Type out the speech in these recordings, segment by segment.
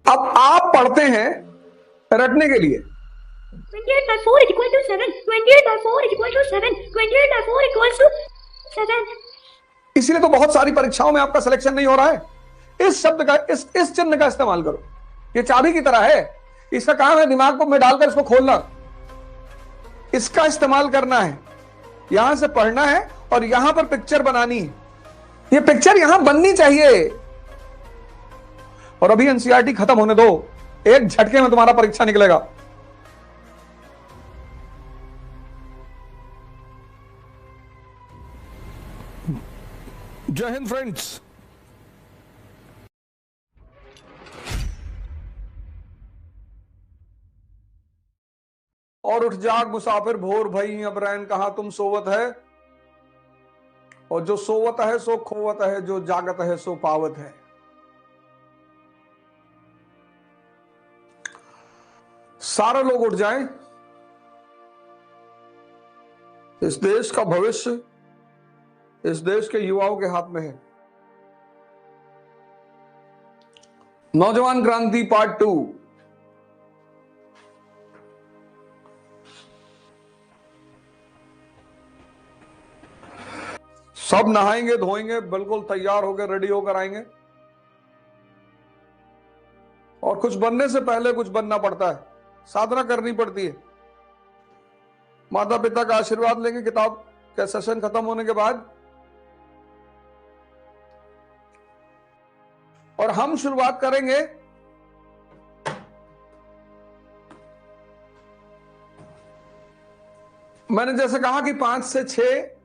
अब आप पढ़ते हैं रटने के लिए। 28/4 is equal to 7. 28/4 is equal to 7. 28/4 equals to 7. इसीलिए तो बहुत सारी परीक्षाओं में आपका सिलेक्शन नहीं हो रहा है। इस शब्द का, इस चिन्ह का इस्तेमाल करो। ये चाबी की तरह है, इसका काम है दिमाग को में डालकर इसको खोलना। इसका इस्तेमाल करना है, यहां से पढ़ना है और यहां पर पिक्चर बनानी है। ये पिक्चर यहां बननी चाहिए। और अभी एनसीईआरटी खत्म होने दो, एक झटके में तुम्हारा परीक्षा निकलेगा। जय हिंद फ्रेंड्स। और उठ जाग मुसाफिर भोर भई, अब रैन कहां तुम सोवत है। और जो सोवत है सो खोवत है, जो जागत है सो पावत है। सारे लोग उठ जाएं। इस देश का भविष्य इस देश के युवाओं के हाथ में है। नौजवान क्रांति पार्ट 2। सब नहाएंगे धोएंगे, बिल्कुल तैयार होकर रेडी होकर आएंगे। और कुछ बनने से पहले कुछ बनना पड़ता है, साधना करनी पड़ती है। माता पिता का आशीर्वाद लेंगे किताब के सेशन खत्म होने के बाद। और हम शुरुआत करेंगे मैंने जैसे कहा कि 5 से 6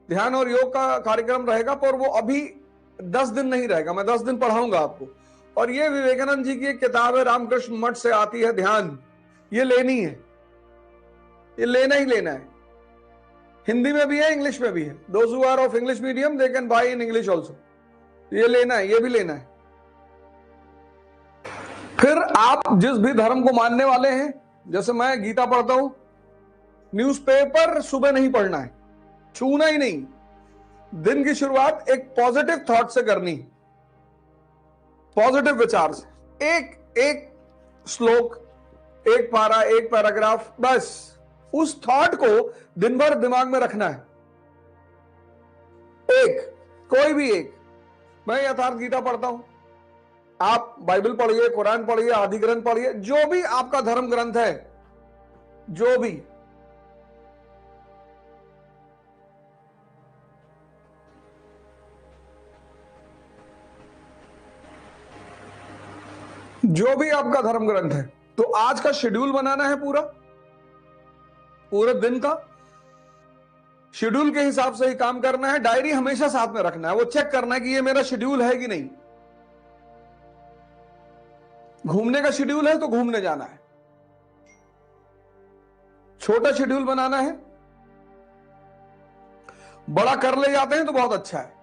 ध्यान और योग का कार्यक्रम रहेगा, पर वो अभी 10 दिन नहीं रहेगा। मैं 10 दिन पढ़ाऊंगा आपको। और ये विवेकानंद जी की एक किताब है, रामकृष्ण मठ से आती है ध्यान। ये लेनी है, ये लेना ही लेना है। हिंदी में भी है, इंग्लिश में भी है। Those who are of English medium they can buy in English also. ये लेना है, ये भी लेना है। फिर आप जिस भी धर्म को मानने वाले हैं, जैसे मैं गीता पढ़ता हूं, न्यूज़पेपर सुबह नहीं पढ़ना है, छूना ही नहीं। दिन की शुरुआत एक पॉजिटिव थॉट से करनी, पॉजिटिव विचार से। एक श्लोक, एक पारा, एक पैराग्राफ, बस उस थॉट को दिन भर दिमाग में रखना है। कोई भी एक। मैं यथार्थ गीता पढ़ता हूं, आप बाइबल पढ़िए, कुरान पढ़िए, आदि ग्रंथ पढ़िए, जो भी आपका धर्म ग्रंथ है, जो भी आपका धर्म ग्रंथ है। तो आज का शेड्यूल बनाना है, पूरे दिन का शेड्यूल के हिसाब से ही काम करना है। डायरी हमेशा साथ में रखना है, वो चेक करना है कि ये मेरा शेड्यूल है कि नहीं। घूमने का शेड्यूल है तो घूमने जाना है। छोटा शेड्यूल बनाना है। बड़ा कर ले जाते हैं तो बहुत अच्छा है,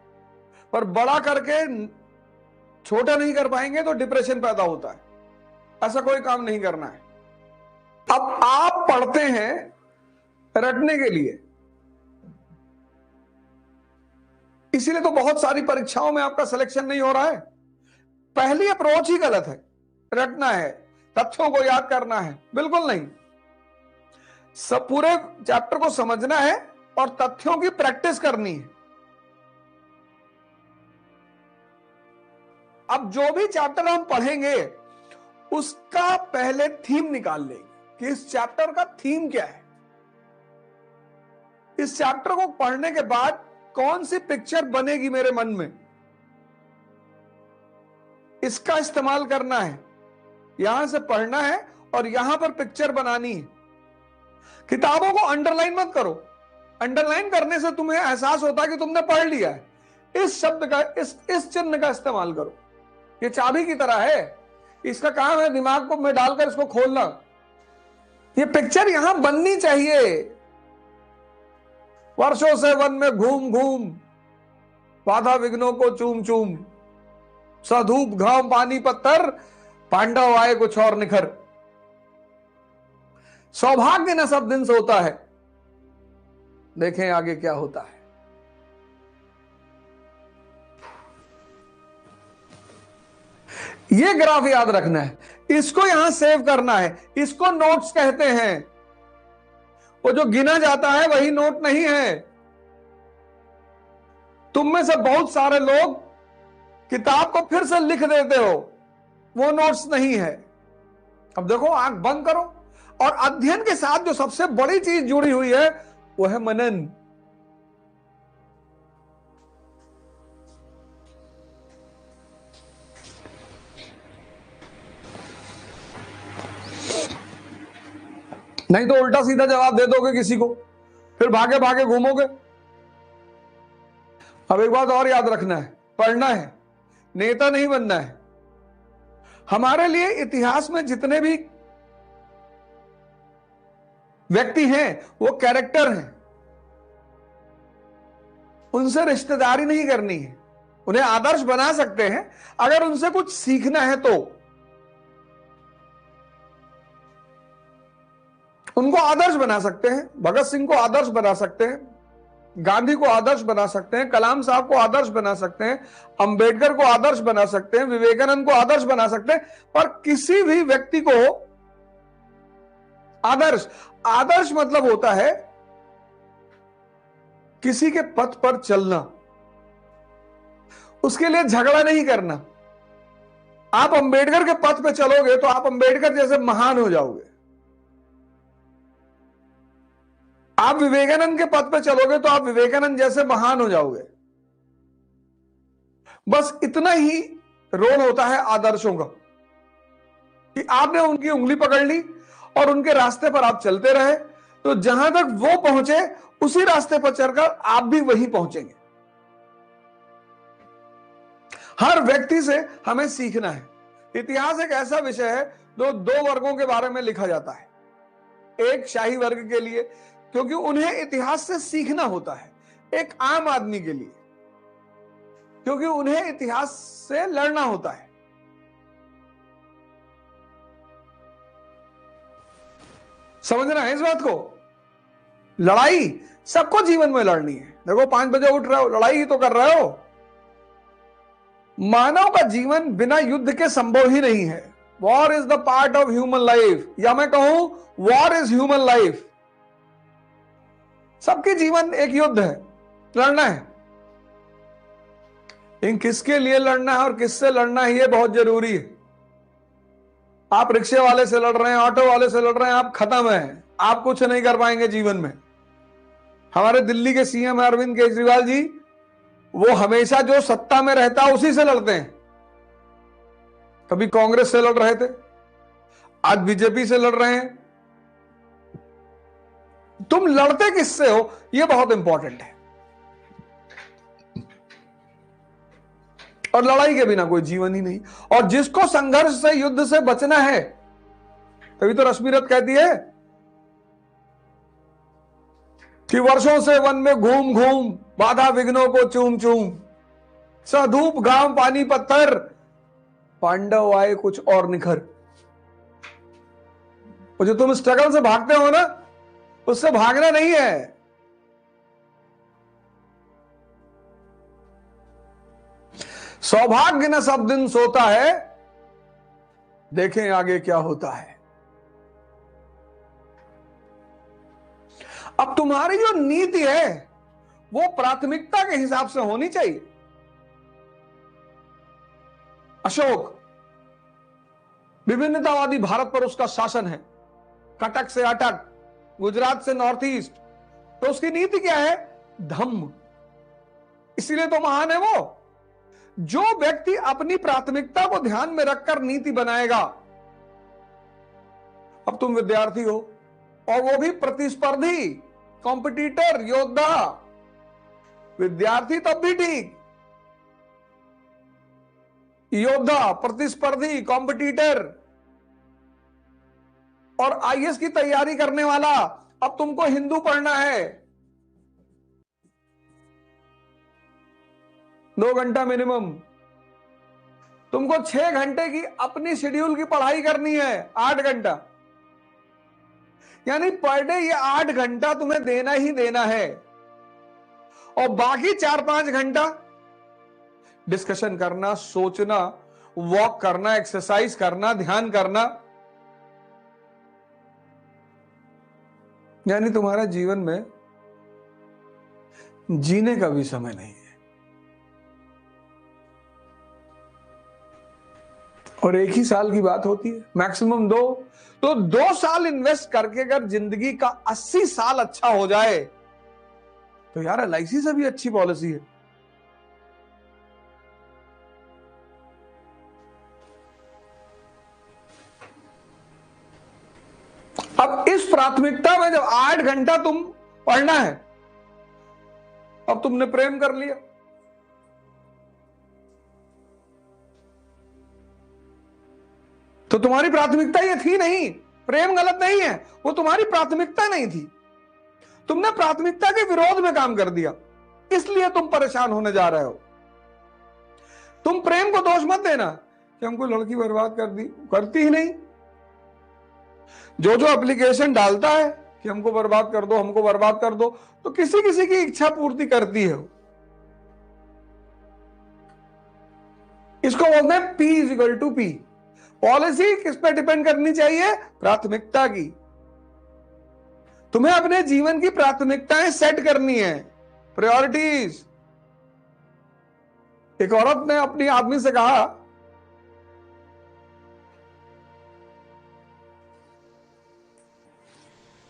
पर बड़ा करके छोटा नहीं कर पाएंगे तो डिप्रेशन पैदा होता है। ऐसा कोई काम नहीं करना है। अब आप पढ़ते हैं रटने के लिए, इसीलिए तो बहुत सारी परीक्षाओं में आपका सिलेक्शन नहीं हो रहा है। पहली अप्रोच ही गलत है। रटना है, तथ्यों को याद करना है, बिल्कुल नहीं। सब पूरे चैप्टर को समझना है और तथ्यों की प्रैक्टिस करनी है। अब जो भी चैप्टर हम पढ़ेंगे उसका पहले थीम निकाल लेंगे कि इस चैप्टर का थीम क्या है। इस चैप्टर को पढ़ने के बाद कौन सी पिक्चर बनेगी मेरे मन में, इसका इस्तेमाल करना है। यहां से पढ़ना है और यहां पर पिक्चर बनानी है। किताबों को अंडरलाइन मत करो। अंडरलाइन करने से तुम्हें एहसास होता है कि तुमने पढ़ लिया है। इस शब्द का, इस चिन्ह का इस्तेमाल करो। ये चाबी की तरह है, इसका काम है दिमाग को में डालकर इसको खोलना। ये पिक्चर यहां बननी चाहिए। वर्षों से वन में घूम घूम, बाधा विघ्नों को चूम चूम, सधूप घाम पानी पत्थर, पांडव आए कुछ और निखर। सौभाग्य न सब दिन सोता है, देखें आगे क्या होता है। ये ग्राफ याद रखना है, इसको यहां सेव करना है, इसको नोट्स कहते हैं। वो जो गिना जाता है वही नोट नहीं है। तुम में से बहुत सारे लोग किताब को फिर से लिख देते हो, वो नोट्स नहीं है। अब देखो, आंख बंद करो, और अध्ययन के साथ जो सबसे बड़ी चीज जुड़ी हुई है वो है मनन। नहीं तो उल्टा सीधा जवाब दे दोगे किसी को, फिर भागे भागे घूमोगे। अब एक बात और याद रखना है, पढ़ना है, नेता नहीं बनना है। हमारे लिए इतिहास में जितने भी व्यक्ति हैं वो कैरेक्टर हैं, उनसे रिश्तेदारी नहीं करनी है। उन्हें आदर्श बना सकते हैं अगर उनसे कुछ सीखना है तो। उनको आदर्श बना सकते हैं, भगत सिंह को आदर्श बना सकते हैं, गांधी को आदर्श बना सकते हैं, कलाम साहब को आदर्श बना सकते हैं, अंबेडकर को आदर्श बना सकते हैं, विवेकानंद को आदर्श बना सकते हैं, पर किसी भी व्यक्ति को आदर्श मतलब होता है किसी के पथ पर चलना, उसके लिए झगड़ा नहीं करना। आप अंबेडकर के पथ पर चलोगे तो आप अंबेडकर जैसे महान हो जाओगे। आप विवेकानंद के पथ पर चलोगे तो आप विवेकानंद जैसे महान हो जाओगे। बस इतना ही रोल होता है आदर्शों का, कि आपने उनकी उंगली पकड़ ली और उनके रास्ते पर आप चलते रहे, तो जहां तक वो पहुंचे उसी रास्ते पर चलकर आप भी वहीं पहुंचेंगे। हर व्यक्ति से हमें सीखना है। इतिहास एक ऐसा विषय है जो दो वर्गों के बारे में लिखा जाता है। एक शाही वर्ग के लिए, क्योंकि उन्हें इतिहास से सीखना होता है। एक आम आदमी के लिए, क्योंकि उन्हें इतिहास से लड़ना होता है। समझना है इस बात को। लड़ाई सबको जीवन में लड़नी है। देखो, 5 बजे उठ रहे हो, लड़ाई ही तो कर रहे हो। मानव का जीवन बिना युद्ध के संभव ही नहीं है। War is the part of human life, या मैं कहूं वॉर इज ह्यूमन लाइफ। सबके जीवन एक युद्ध है, लड़ना है। इन किसके लिए लड़ना है और किससे लड़ना है, यह बहुत जरूरी है। आप रिक्शे वाले से लड़ रहे हैं, ऑटो वाले से लड़ रहे हैं, आप खत्म हैं। आप कुछ नहीं कर पाएंगे जीवन में। हमारे दिल्ली के सीएम अरविंद केजरीवाल जी, वो हमेशा जो सत्ता में रहता है उसी से लड़ते हैं। कभी कांग्रेस से लड़ रहे थे, आज बीजेपी से लड़ रहे हैं। तुम लड़ते किससे हो, यह बहुत इंपॉर्टेंट है। और लड़ाई के बिना कोई जीवन ही नहीं। और जिसको संघर्ष से, युद्ध से बचना है, तभी तो रश्मिरथ कहती है कि वर्षों से वन में घूम घूम, बाधा विघ्नों को चूम चूम, सधूप घाम पानी पत्थर, पांडव आए कुछ और निखर। वो जो तुम स्ट्रगल से भागते हो ना, उससे भागना नहीं है। सौभाग्य न सब दिन सोता है, देखें आगे क्या होता है। अब तुम्हारी जो नीति है वो प्राथमिकता के हिसाब से होनी चाहिए। अशोक, विभिन्नतावादी भारत पर उसका शासन है, कटक से अटक, गुजरात से नॉर्थ ईस्ट, तो उसकी नीति क्या है? धम्म। इसीलिए तो महान है वो। जो व्यक्ति अपनी प्राथमिकता को ध्यान में रखकर नीति बनाएगा। अब तुम विद्यार्थी हो और वो भी प्रतिस्पर्धी, कॉम्पिटिटर, योद्धा। विद्यार्थी तब भी ठीक, योद्धा, प्रतिस्पर्धी, कॉम्पिटिटर और आईएएस की तैयारी करने वाला। अब तुमको हिंदू पढ़ना है, 2 घंटा मिनिमम। तुमको 6 घंटे की अपनी शेड्यूल की पढ़ाई करनी है, 8 घंटा, यानी पर डे ये 8 घंटा तुम्हें देना ही देना है। और बाकी 4-5 घंटा डिस्कशन करना, सोचना वॉक करना, एक्सरसाइज करना, ध्यान करना, यानी तुम्हारा जीवन में जीने का भी समय नहीं है। और एक ही साल की बात होती है, मैक्सिमम 2, तो 2 साल इन्वेस्ट करके अगर जिंदगी का 80 साल अच्छा हो जाए तो यार LIC से भी अच्छी पॉलिसी है। अब इस प्राथमिकता में जब 8 घंटा तुम पढ़ना है, अब तुमने प्रेम कर लिया, तो तुम्हारी प्राथमिकता ये थी नहीं। प्रेम गलत नहीं है, वो तुम्हारी प्राथमिकता नहीं थी। तुमने प्राथमिकता के विरोध में काम कर दिया, इसलिए तुम परेशान होने जा रहे हो। तुम प्रेम को दोष मत देना कि हमको लड़की बर्बाद कर दी, करती ही नहीं। जो जो एप्लीकेशन डालता है कि हमको बर्बाद कर दो, हमको बर्बाद कर दो, तो किसी किसी की इच्छा पूर्ति करती है। इसको बोलते हैं P=P। पॉलिसी किस पे डिपेंड करनी चाहिए? प्राथमिकता की। तुम्हें अपने जीवन की प्राथमिकताएं सेट करनी है, प्रायोरिटीज। एक औरत ने अपनी आदमी से कहा,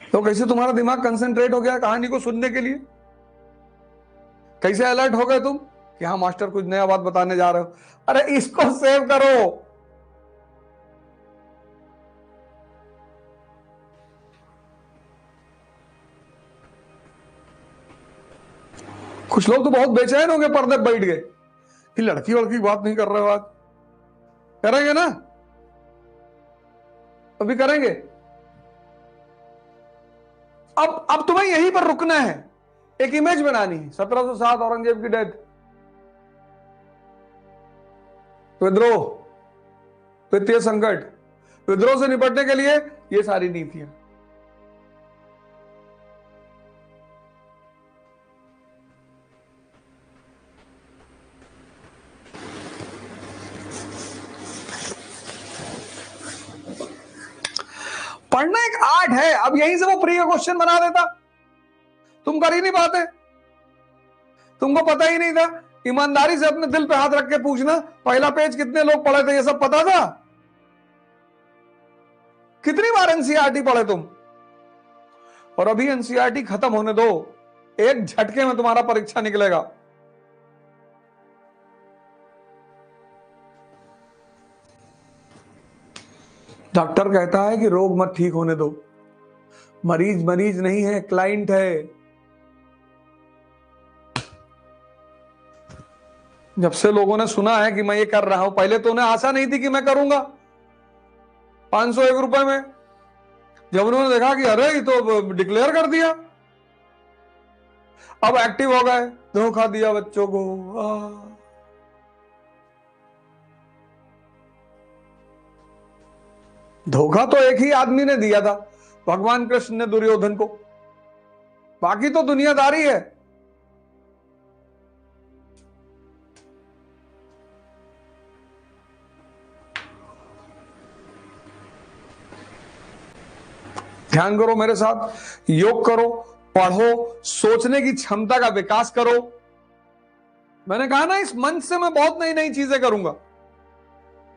तो कैसे तुम्हारा दिमाग कंसंट्रेट हो गया कहानी को सुनने के लिए? कैसे अलर्ट हो गए तुम कि हाँ मास्टर कुछ नया बात बताने जा रहे हो? अरे इसको सेव करो। कुछ लोग तो बहुत बेचैन हो गए, पर्दे बैठ गए कि लड़की वड़की बात नहीं कर रहे हो। आज करेंगे ना, अभी करेंगे। अब तुम्हें यहीं पर रुकना है, एक इमेज बनानी है। 1707 औरंगजेब की डेथ, विद्रोह, वित्तीय संकट, विद्रोह से निपटने के लिए ये सारी नीतियां। पढ़ना एक आर्ट है। अब यहीं से वो प्री क्वेश्चन बना देता, तुम कर ही नहीं पाते। तुमको पता ही नहीं था। ईमानदारी से अपने दिल पे हाथ रख के पूछना, पहला पेज कितने लोग पढ़े थे? ये सब पता था? कितनी बार एनसीईआरटी पढ़े तुम? और अभी एनसीईआरटी खत्म होने दो, एक झटके में तुम्हारा परीक्षा निकलेगा। डॉक्टर कहता है कि रोग मत ठीक होने दो। मरीज मरीज नहीं है, क्लाइंट है। जब से लोगों ने सुना है कि मैं ये कर रहा हूं, पहले तो उन्हें आशा नहीं थी कि मैं करूंगा 501 रुपए में। जब उन्होंने देखा कि अरे ये तो डिक्लेयर कर दिया, अब एक्टिव हो गए। धोखा दिया बच्चों को। धोखा तो एक ही आदमी ने दिया था, भगवान कृष्ण ने दुर्योधन को। बाकी तो दुनियादारी है। ध्यान करो मेरे साथ, योग करो, पढ़ो, सोचने की क्षमता का विकास करो। मैंने कहा ना, इस मंच से मैं बहुत नई नई चीजें करूंगा।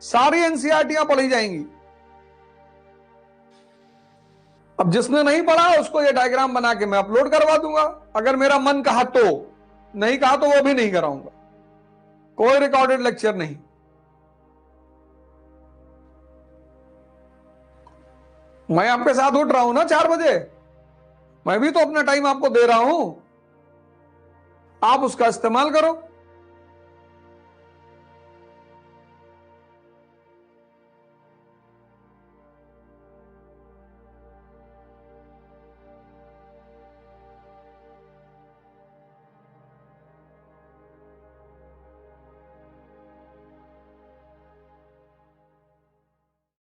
सारी एनसीईआरटीयां पढ़ी जाएंगी। अब जिसने नहीं पढ़ा उसको ये डायग्राम बना के मैं अपलोड करवा दूंगा, अगर मेरा मन कहा तो। नहीं कहा तो वो भी नहीं कराऊंगा। कोई रिकॉर्डेड लेक्चर नहीं। मैं आपके साथ उठ रहा हूं ना 4 बजे, मैं भी तो अपना टाइम आपको दे रहा हूं। आप उसका इस्तेमाल करो।